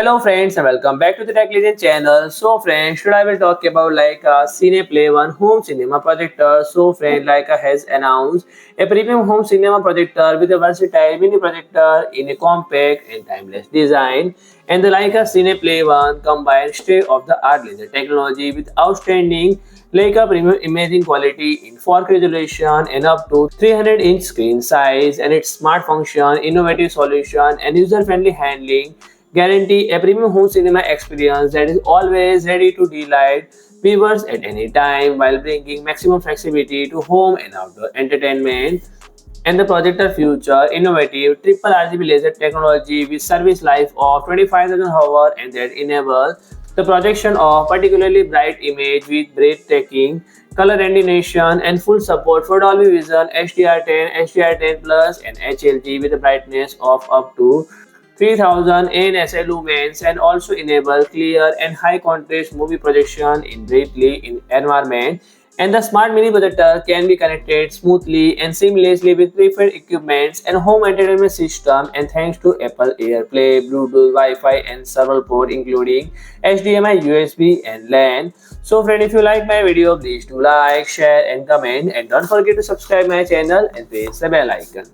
Hello friends and welcome back to the Tech Legend channel. So friends, today I will talk about Leica Cine Play 1 home cinema projector. So friend, Leica has announced a premium home cinema projector with a versatile mini projector in a compact and timeless design. And the Leica Cine Play 1 combines state-of-the-art laser technology with outstanding Leica premium imaging quality in 4K resolution and up to 300-inch screen size, and its smart function, innovative solution and user-friendly handling guarantee a premium home cinema experience that is always ready to delight viewers at any time while bringing maximum flexibility to home and outdoor entertainment. And the projector feature innovative triple RGB laser technology with service life of 25,000 hours, and that enable the projection of particularly bright image with breathtaking color rendition and full support for Dolby Vision, HDR10, HDR10 Plus, and HLG with a brightness of up to 3000 NSI lumens, and also enable clear and high contrast movie projection in brightly in environment. And the smart mini projector can be connected smoothly and seamlessly with preferred equipments and home entertainment system, and thanks to Apple AirPlay, Bluetooth, Wi-Fi and several ports including HDMI, USB and LAN. So friend, if you like my video, please do like, share and comment, and don't forget to subscribe my channel and press the bell icon.